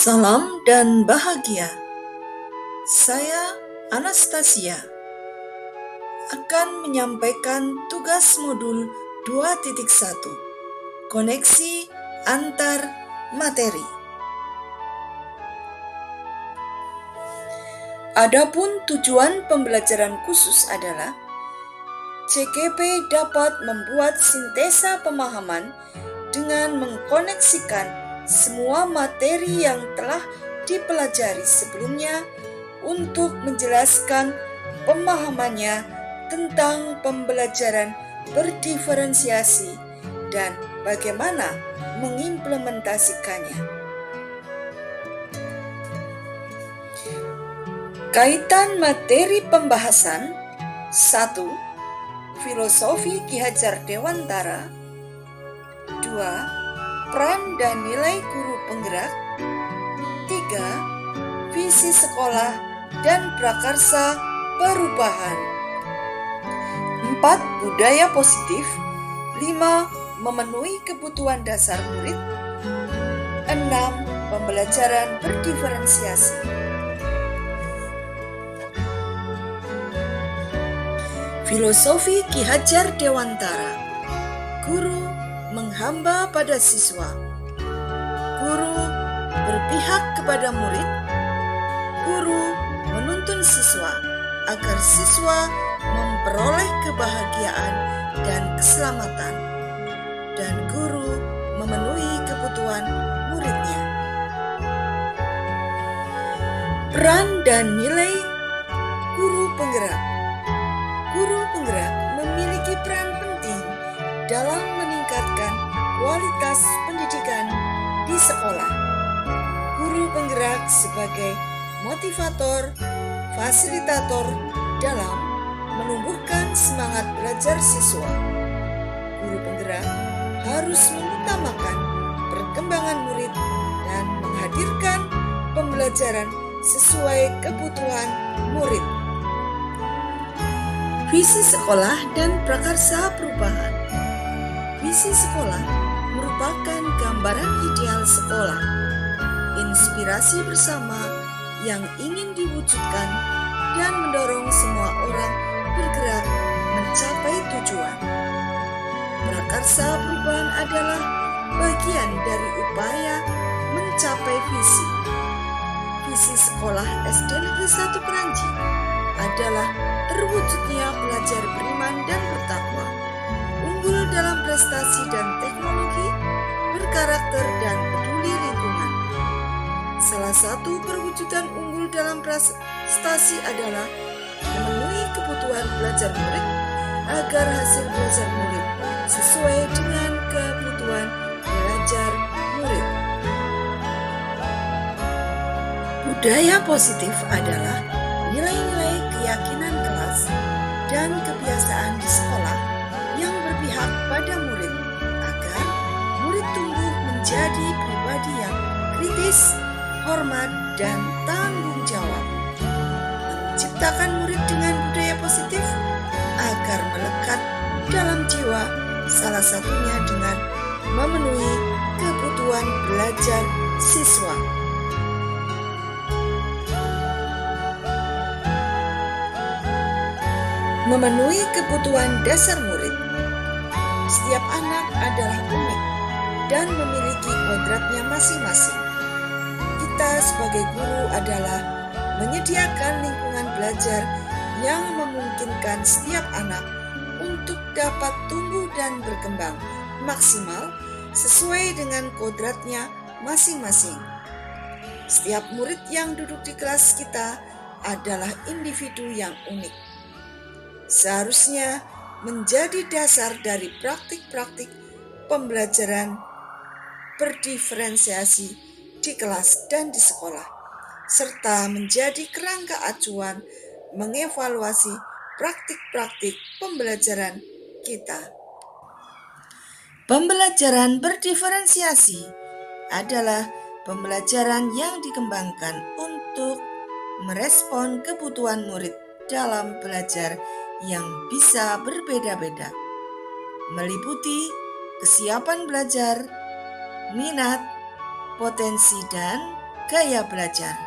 Salam dan bahagia. Saya Anastasia akan menyampaikan tugas modul 2.1, koneksi antar materi. Adapun tujuan pembelajaran khusus adalah CGP dapat membuat sintesa pemahaman dengan mengkoneksikan semua materi yang telah dipelajari sebelumnya untuk menjelaskan pemahamannya tentang pembelajaran berdiferensiasi dan bagaimana mengimplementasikannya. Kaitan materi pembahasan: 1. Filosofi Ki Hajar Dewantara. 2. Peran dan nilai guru penggerak. 3. Visi sekolah dan prakarsa perubahan. 4. Budaya positif. 5. Memenuhi kebutuhan dasar murid. 6. Pembelajaran berdiferensiasi. Filosofi Ki Hajar Dewantara. Guru menghamba pada siswa. Guru berpihak kepada murid. Guru menuntun siswa agar siswa memperoleh kebahagiaan dan keselamatan, dan guru memenuhi kebutuhan muridnya. Peran dan nilai guru penggerak. Guru penggerak memiliki peran penting dalam meningkatkan kualitas pendidikan di sekolah. Guru penggerak sebagai motivator, fasilitator dalam menumbuhkan semangat belajar siswa. Guru penggerak harus mengutamakan perkembangan murid dan menghadirkan pembelajaran sesuai kebutuhan murid. Visi sekolah dan prakarsa perubahan. Visi sekolah merupakan gambaran ideal sekolah, inspirasi bersama yang ingin diwujudkan dan mendorong semua orang bergerak mencapai tujuan. Prakarsa perubahan adalah bagian dari upaya mencapai visi. Visi sekolah SD Negeri 1 Kranji adalah terwujudnya pelajar beriman dan bertakwa, unggul dalam prestasi dan teknologi, berkarakter dan peduli lingkungan. Salah satu perwujudan unggul dalam prestasi adalah memenuhi kebutuhan belajar murid agar hasil belajar murid sesuai dengan kebutuhan belajar murid. Budaya positif adalah nilai-nilai keyakinan kelas dan kebiasaan di sekolah yang berpihak pada murid agar murid tumbuh menjadi pribadi yang kritis, hormat, dan tanggung jawab. Menciptakan murid dengan budaya positif agar melekat dalam jiwa, salah satunya dengan memenuhi kebutuhan belajar siswa. Memenuhi kebutuhan dasar murid. Setiap anak adalah unik dan memiliki kodratnya masing-masing. Kita sebagai guru adalah menyediakan lingkungan belajar yang memungkinkan setiap anak untuk dapat tumbuh dan berkembang maksimal sesuai dengan kodratnya masing-masing. Setiap murid yang duduk di kelas kita adalah individu yang unik. Seharusnya menjadi dasar dari praktik-praktik pembelajaran berdiferensiasi di kelas dan di sekolah, serta menjadi kerangka acuan mengevaluasi praktik-praktik pembelajaran kita. Pembelajaran berdiferensiasi adalah pembelajaran yang dikembangkan untuk merespon kebutuhan murid dalam belajar yang bisa berbeda-beda, meliputi kesiapan belajar, minat, potensi, dan gaya belajar.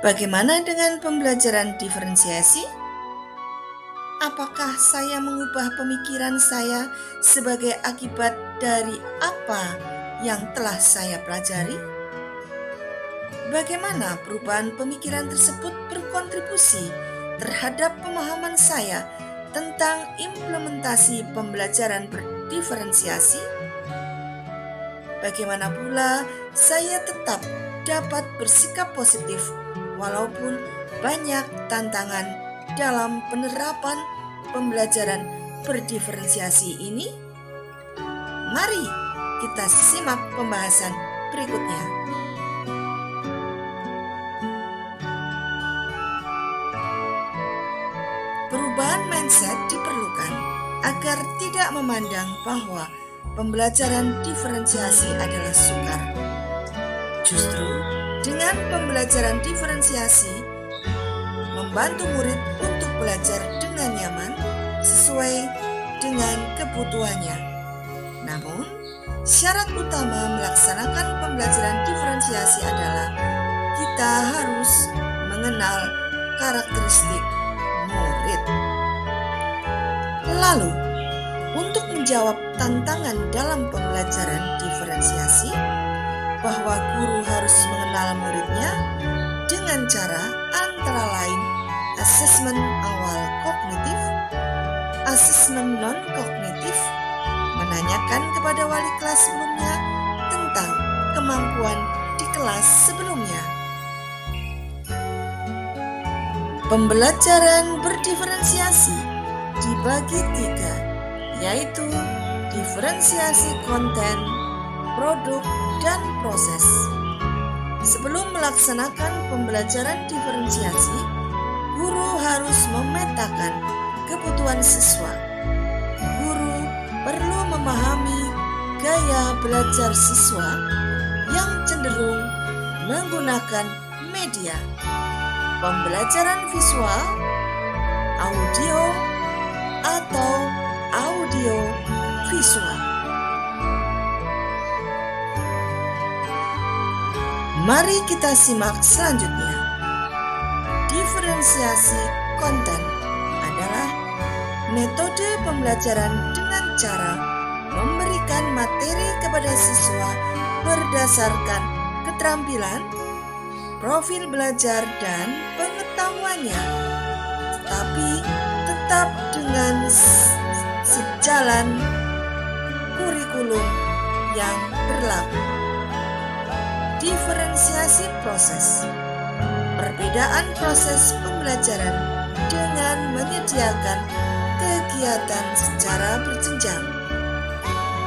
Bagaimana dengan pembelajaran diferensiasi? Apakah saya mengubah pemikiran saya sebagai akibat dari apa yang telah saya pelajari? Bagaimana perubahan pemikiran tersebut berkontribusi terhadap pemahaman saya tentang implementasi pembelajaran berdiferensiasi? Bagaimana pula saya tetap dapat bersikap positif walaupun banyak tantangan dalam penerapan pembelajaran berdiferensiasi ini? Mari kita simak pembahasan berikutnya. Perubahan mindset diperlukan agar tidak memandang bahwa pembelajaran diferensiasi adalah sukar. Justru dengan pembelajaran diferensiasi membantu murid untuk belajar dengan nyaman sesuai dengan kebutuhannya. Namun, syarat utama melaksanakan pembelajaran diferensiasi adalah kita harus mengenal karakteristik murid. Lalu, untuk menjawab tantangan dalam pembelajaran diferensiasi, bahwa guru harus mengenal muridnya dengan cara antara lain asesmen awal kognitif, asesmen non-kognitif, menanyakan kepada wali kelas sebelumnya tentang kemampuan di kelas sebelumnya. Pembelajaran berdiferensiasi dibagi 3, yaitu diferensiasi konten, produk, dan proses. Sebelum melaksanakan pembelajaran diferensiasi, guru harus memetakan kebutuhan siswa. Guru perlu memahami gaya belajar siswa yang cenderung menggunakan media pembelajaran visual, audio, atau audio visual. Mari kita simak selanjutnya. Diferensiasi konten adalah metode pembelajaran dengan cara memberikan materi kepada siswa berdasarkan keterampilan, profil belajar, dan pengetahuannya, tetapi tetap dengan sejalan kurikulum yang berlaku. Diferensiasi proses. Perbedaan proses pembelajaran dengan menyediakan kegiatan secara berjenjang.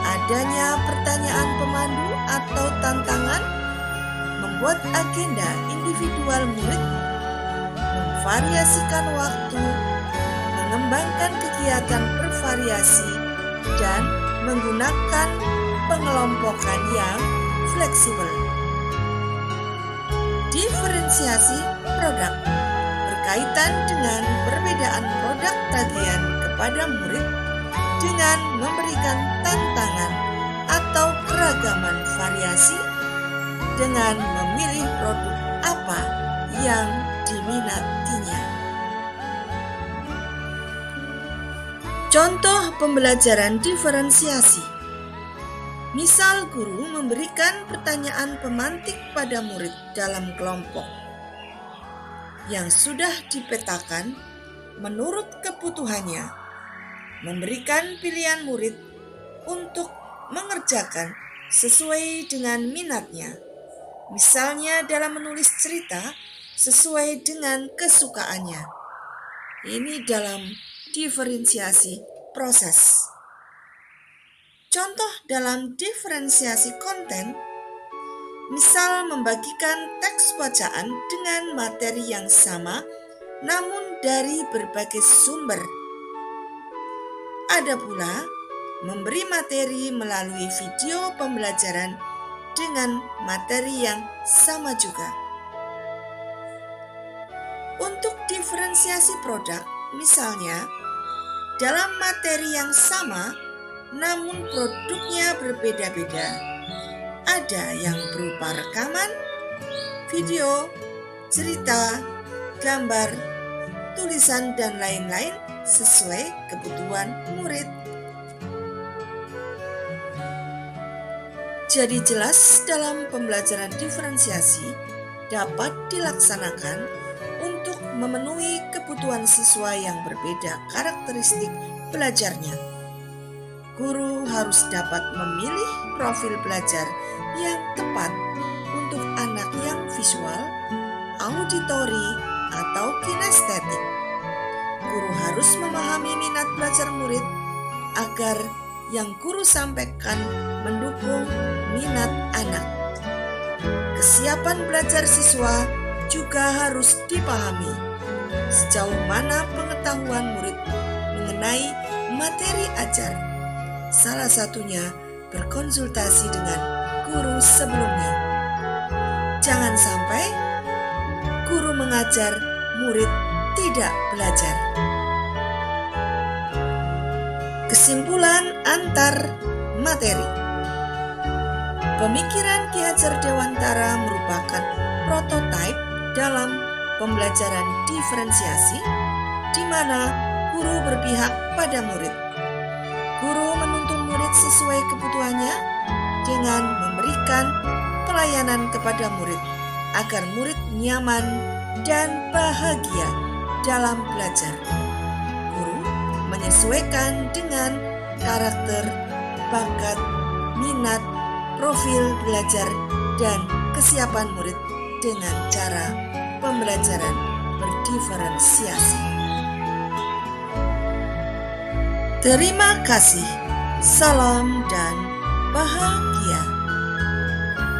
Adanya pertanyaan pemandu atau tantangan, membuat agenda individual murid, memvariasikan waktu, mengembangkan kegiatan bervariasi, dan menggunakan pengelompokan yang fleksibel. Diferensiasi produk berkaitan dengan perbedaan produk tagihan kepada murid dengan memberikan tantangan atau keragaman variasi dengan memilih produk apa yang diminatinya. Contoh pembelajaran diferensiasi. Misal guru memberikan pertanyaan pemantik pada murid dalam kelompok yang sudah dipetakan menurut kebutuhannya, memberikan pilihan murid untuk mengerjakan sesuai dengan minatnya. Misalnya dalam menulis cerita sesuai dengan kesukaannya. Ini dalam diferensiasi proses. Contoh dalam diferensiasi konten, misal membagikan teks bacaan dengan materi yang sama namun dari berbagai sumber. Ada pula memberi materi melalui video pembelajaran dengan materi yang sama juga. Untuk diferensiasi produk, misalnya dalam materi yang sama namun produknya berbeda-beda. Ada yang berupa rekaman, video, cerita, gambar, tulisan, dan lain-lain sesuai kebutuhan murid. Jadi jelas dalam pembelajaran diferensiasi dapat dilaksanakan untuk memenuhi kebutuhan siswa yang berbeda karakteristik belajarnya. Guru harus dapat memilih profil belajar yang tepat untuk anak yang visual, auditori, atau kinestetik. Guru harus memahami minat belajar murid agar yang guru sampaikan mendukung minat anak. Kesiapan belajar siswa juga harus dipahami. Sejauh mana pengetahuan murid mengenai materi ajar. Salah satunya berkonsultasi dengan guru sebelumnya. Jangan sampai guru mengajar, murid tidak belajar. Kesimpulan antar materi. Pemikiran Ki Hajar Dewantara merupakan prototipe dalam pembelajaran diferensiasi di mana guru berpihak pada murid. Guru menuntun murid sesuai kebutuhannya dengan memberikan pelayanan kepada murid agar murid nyaman dan bahagia dalam belajar. Menyesuaikan dengan karakter, bakat, minat, profil belajar, dan kesiapan murid dengan cara pembelajaran berdiferensiasi. Terima kasih, salam dan bahagia.